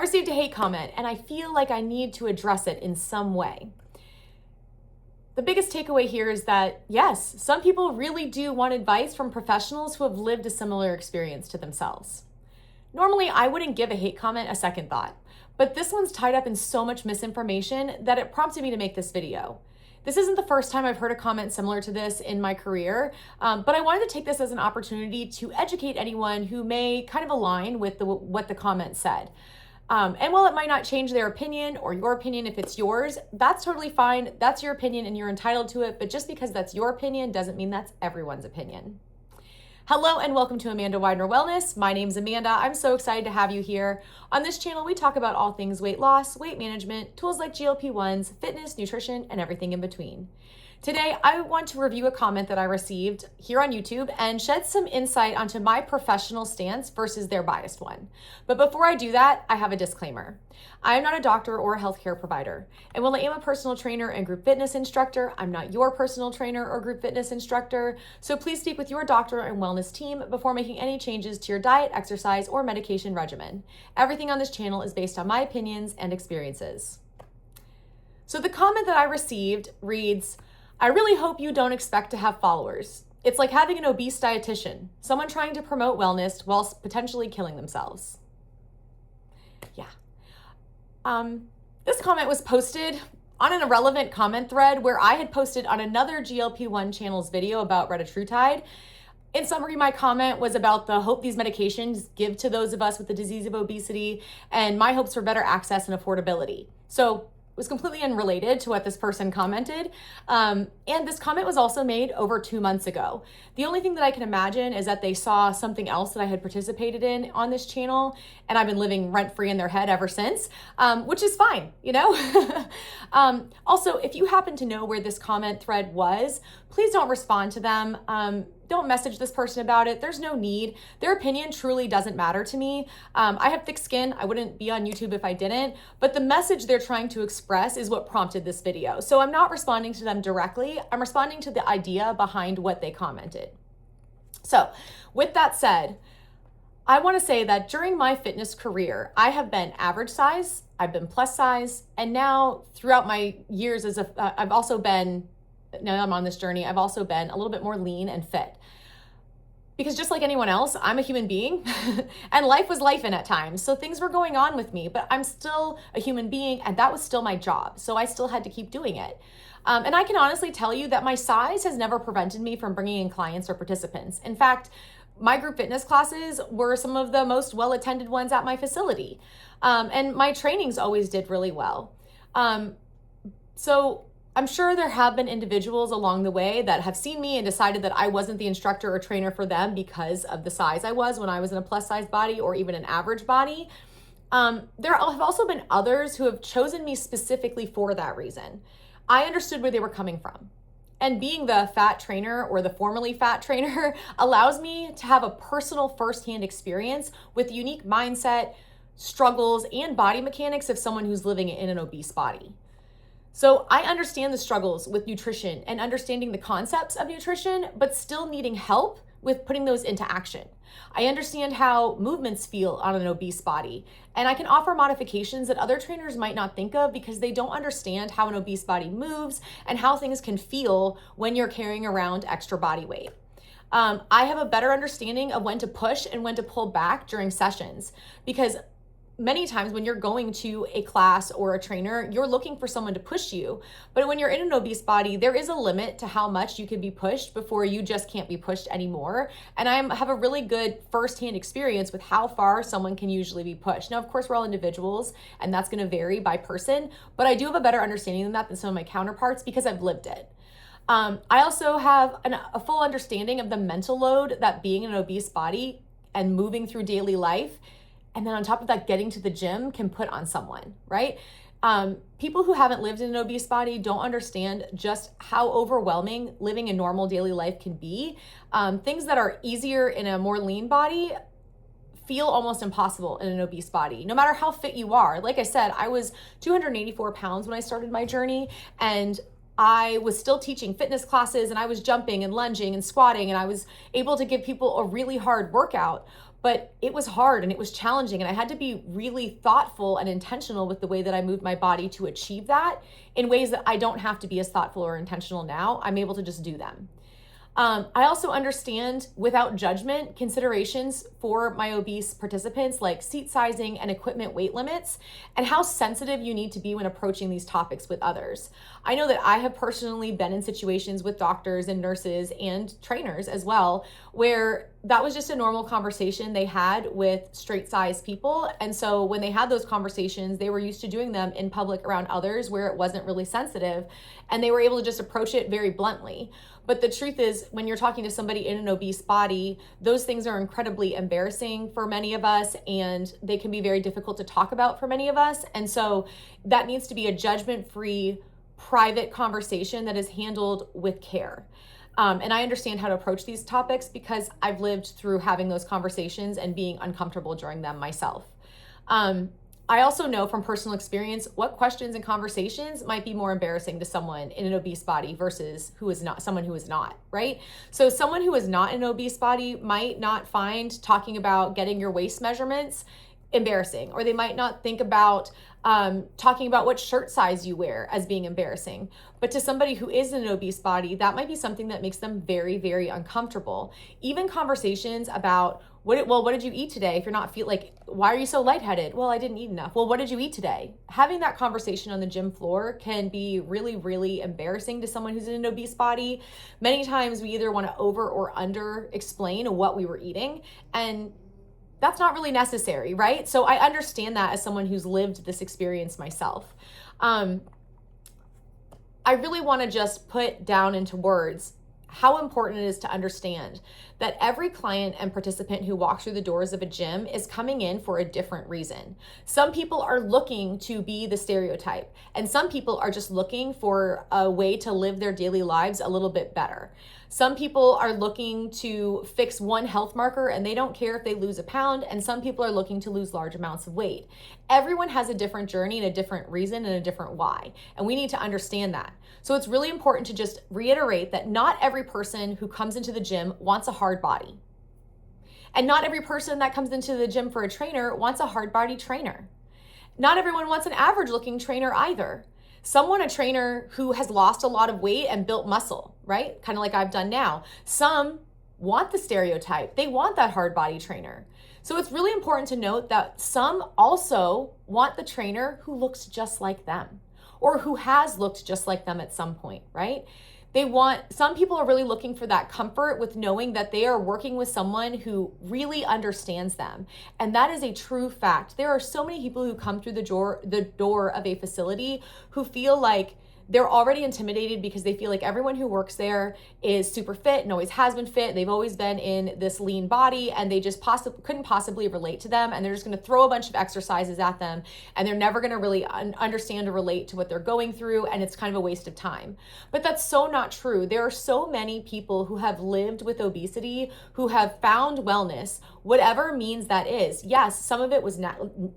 received a hate comment and I feel like I need to address it in some way. The biggest takeaway here is that, yes, some people really do want advice from professionals who have lived a similar experience to themselves. Normally, I wouldn't give a hate comment a second thought, but this one's tied up in so much misinformation that it prompted me to make this video. This isn't the first time I've heard a comment similar to this in my career, but I wanted to take this as an opportunity to educate anyone who may kind of align with what the comment said. And while it might not change their opinion or your opinion if it's yours, that's totally fine. That's your opinion and you're entitled to it. But just because that's your opinion doesn't mean that's everyone's opinion. Hello and welcome to Amanda Widener Wellness. My name's Amanda. I'm so excited to have you here. On this channel, we talk about all things weight loss, weight management, tools like GLP-1s, fitness, nutrition, and everything in between. Today, I want to review a comment that I received here on YouTube and shed some insight onto my professional stance versus their biased one. But before I do that, I have a disclaimer. I am not a doctor or a healthcare provider. And while I am a personal trainer and group fitness instructor, I'm not your personal trainer or group fitness instructor. So please speak with your doctor and wellness team before making any changes to your diet, exercise, or medication regimen. Everything on this channel is based on my opinions and experiences. So the comment that I received reads, I really hope you don't expect to have followers. It's like having an obese dietitian, someone trying to promote wellness whilst potentially killing themselves. Yeah. This comment was posted on an irrelevant comment thread where I had posted on another GLP-1 channel's video about retatrutide. In summary, my comment was about the hope these medications give to those of us with the disease of obesity and my hopes for better access and affordability. So it was completely unrelated to what this person commented. And this comment was also made over 2 months ago. The only thing that I can imagine is that they saw something else that I had participated in on this channel, and I've been living rent-free in their head ever since, which is fine, you know? Also, if you happen to know where this comment thread was, please don't respond to them. Don't message this person about it. There's no need. Their opinion truly doesn't matter to me. I have thick skin. I wouldn't be on YouTube if I didn't, but the message they're trying to express is what prompted this video. So I'm not responding to them directly. I'm responding to the idea behind what they commented. So with that said, I want to say that during my fitness career, I have been average size, I've been plus size, and now throughout my years I've also been, now I'm on this journey, I've also been a little bit more lean and fit. Because just like anyone else, I'm a human being and life was lifing at times. So things were going on with me, but I'm still a human being and that was still my job. So I still had to keep doing it. And I can honestly tell you that my size has never prevented me from bringing in clients or participants. In fact, my group fitness classes were some of the most well-attended ones at my facility. And my trainings always did really well. So I'm sure there have been individuals along the way that have seen me and decided that I wasn't the instructor or trainer for them because of the size I was when I was in a plus size body or even an average body. There have also been others who have chosen me specifically for that reason. I understood where they were coming from. And being the fat trainer or the formerly fat trainer allows me to have a personal firsthand experience with the unique mindset, struggles, and body mechanics of someone who's living in an obese body. So I understand the struggles with nutrition and understanding the concepts of nutrition, but still needing help with putting those into action. I understand how movements feel on an obese body, and I can offer modifications that other trainers might not think of because they don't understand how an obese body moves and how things can feel when you're carrying around extra body weight. I have a better understanding of when to push and when to pull back during sessions because many times when you're going to a class or a trainer, you're looking for someone to push you. But when you're in an obese body, there is a limit to how much you can be pushed before you just can't be pushed anymore. And I have a really good firsthand experience with how far someone can usually be pushed. Now, of course, we're all individuals and that's going to vary by person, but I do have a better understanding than that than some of my counterparts because I've lived it. I also have a full understanding of the mental load that being in an obese body and moving through daily life, and then on top of that, getting to the gym can put on someone, right? People who haven't lived in an obese body don't understand just how overwhelming living a normal daily life can be. Things that are easier in a more lean body feel almost impossible in an obese body, no matter how fit you are. Like I said, I was 284 pounds when I started my journey, and I was still teaching fitness classes, and I was jumping and lunging and squatting, and I was able to give people a really hard workout. But it was hard and it was challenging, and I had to be really thoughtful and intentional with the way that I moved my body to achieve that in ways that I don't have to be as thoughtful or intentional now. I'm able to just do them. I also understand, without judgment, considerations for my obese participants like seat sizing and equipment weight limits, and how sensitive you need to be when approaching these topics with others. I know that I have personally been in situations with doctors and nurses and trainers as well, where that was just a normal conversation they had with straight sized people. And so when they had those conversations, they were used to doing them in public around others where it wasn't really sensitive, and they were able to just approach it very bluntly. But the truth is, when you're talking to somebody in an obese body, those things are incredibly embarrassing for many of us, and they can be very difficult to talk about for many of us. And so that needs to be a judgment-free, private conversation that is handled with care. And I understand how to approach these topics because I've lived through having those conversations and being uncomfortable during them myself. I also know from personal experience what questions and conversations might be more embarrassing to someone in an obese body versus someone who is not, right? So someone who is not in an obese body might not find talking about getting your waist measurements embarrassing, or they might not think about talking about what shirt size you wear as being embarrassing. But to somebody who is in an obese body, that might be something that makes them very, very uncomfortable. Even conversations about what did you eat today? If you're not why are you so lightheaded? Well, I didn't eat enough. Well, what did you eat today? Having that conversation on the gym floor can be really, really embarrassing to someone who's in an obese body. Many times we either want to over or under explain what we were eating, and that's not really necessary, right? So I understand that as someone who's lived this experience myself. I really want to just put down into words how important it is to understand that every client and participant who walks through the doors of a gym is coming in for a different reason. Some people are looking to be the stereotype, and some people are just looking for a way to live their daily lives a little bit better. Some people are looking to fix one health marker and they don't care if they lose a pound, and some people are looking to lose large amounts of weight. Everyone has a different journey and a different reason and a different why, and we need to understand that. So it's really important to just reiterate that not every person who comes into the gym wants a hard body. And not every person that comes into the gym for a trainer wants a hard body trainer. Not everyone wants an average looking trainer either. Some want a trainer who has lost a lot of weight and built muscle, right? Kind of like I've done now. Some want the stereotype. They want that hard body trainer. So it's really important to note that some also want the trainer who looks just like them, or who has looked just like them at some point, right? Some people are really looking for that comfort with knowing that they are working with someone who really understands them. And that is a true fact. There are so many people who come through the door of a facility who feel like they're already intimidated because they feel like everyone who works there is super fit and always has been fit. They've always been in this lean body, and they just couldn't possibly relate to them. And they're just going to throw a bunch of exercises at them, and they're never going to really understand or relate to what they're going through. And it's kind of a waste of time. But that's so not true. There are so many people who have lived with obesity, who have found wellness, whatever means that is. Yes, some of it was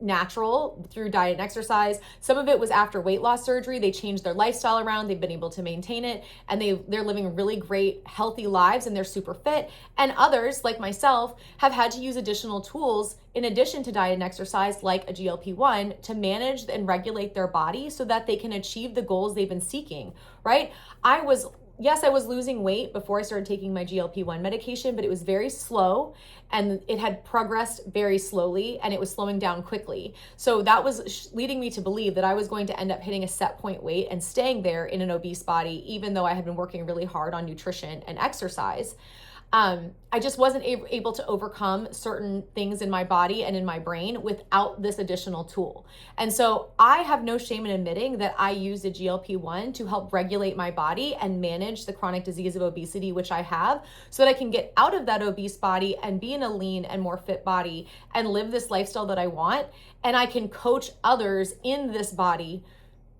natural through diet and exercise. Some of it was after weight loss surgery. They changed their lifestyle around, they've been able to maintain it, and they're living really great, healthy lives, and they're super fit. And others, like myself, have had to use additional tools in addition to diet and exercise, like a GLP-1, to manage and regulate their body so that they can achieve the goals they've been seeking, right? I was losing weight before I started taking my GLP-1 medication, but it was very slow, and it had progressed very slowly, and it was slowing down quickly. So that was leading me to believe that I was going to end up hitting a set point weight and staying there in an obese body, even though I had been working really hard on nutrition and exercise. I just wasn't able to overcome certain things in my body and in my brain without this additional tool. And so I have no shame in admitting that I used a GLP-1 to help regulate my body and manage the chronic disease of obesity, which I have, so that I can get out of that obese body and be in a lean and more fit body and live this lifestyle that I want. And I can coach others in this body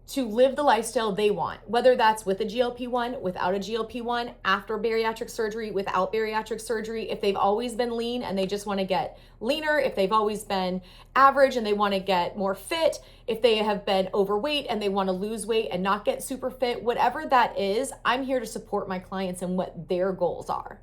to live the lifestyle they want, whether that's with a GLP-1, without a GLP-1, after bariatric surgery, without bariatric surgery, if they've always been lean and they just want to get leaner, if they've always been average and they want to get more fit, if they have been overweight and they want to lose weight and not get super fit, whatever that is, I'm here to support my clients and what their goals are.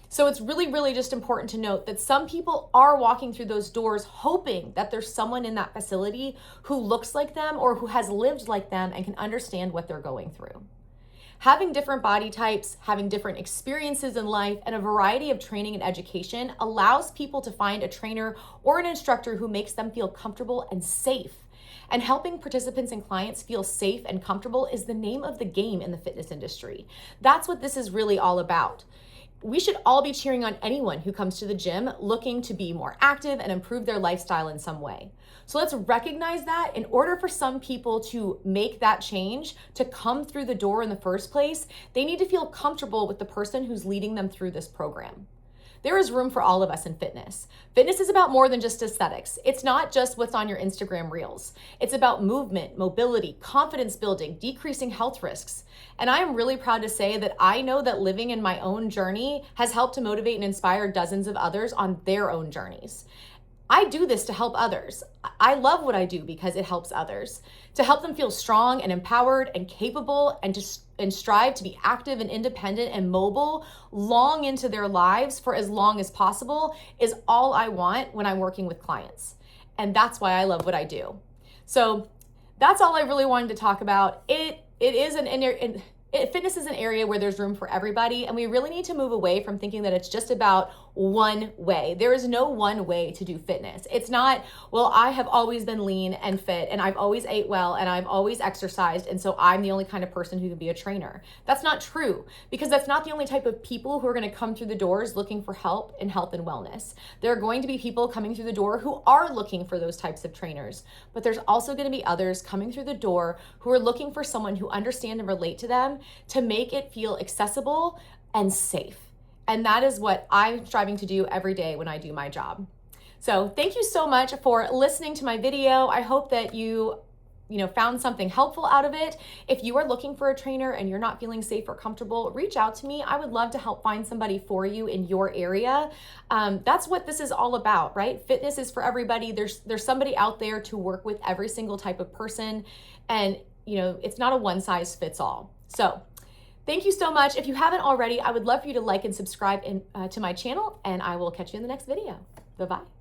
So it's really, really just important to note that some people are walking through those doors hoping that there's someone in that facility who looks like them or who has lived like them and can understand what they're going through. Having different body types, having different experiences in life, and a variety of training and education allows people to find a trainer or an instructor who makes them feel comfortable and safe. And helping participants and clients feel safe and comfortable is the name of the game in the fitness industry. That's what this is really all about. We should all be cheering on anyone who comes to the gym looking to be more active and improve their lifestyle in some way. So let's recognize that in order for some people to make that change, to come through the door in the first place, they need to feel comfortable with the person who's leading them through this program. There is room for all of us in fitness. Fitness is about more than just aesthetics. It's not just what's on your Instagram reels. It's about movement, mobility, confidence building, decreasing health risks. And I am really proud to say that I know that living in my own journey has helped to motivate and inspire dozens of others on their own journeys. I do this to help others. I love what I do because it helps others, to help them feel strong and empowered and capable and strive to be active and independent and mobile long into their lives for as long as possible is all I want when I'm working with clients. And that's why I love what I do. So that's all I really wanted to talk about. Fitness is an area where there's room for everybody, and we really need to move away from thinking that it's just about one way. There is no one way to do fitness. It's not, well, I have always been lean and fit, and I've always ate well, and I've always exercised, and so I'm the only kind of person who can be a trainer. That's not true, because that's not the only type of people who are going to come through the doors looking for help in health and wellness. There are going to be people coming through the door who are looking for those types of trainers, but there's also going to be others coming through the door who are looking for someone who understands and relate to them to make it feel accessible and safe. And that is what I'm striving to do every day when I do my job. So thank you so much for listening to my video. I hope that you found something helpful out of it. If you are looking for a trainer and you're not feeling safe or comfortable, reach out to me. I would love to help find somebody for you in your area. That's what this is all about, right? Fitness is for everybody. There's somebody out there to work with every single type of person. And it's not a one size fits all. So thank you so much. If you haven't already, I would love for you to like and subscribe to my channel, and I will catch you in the next video. Bye-bye.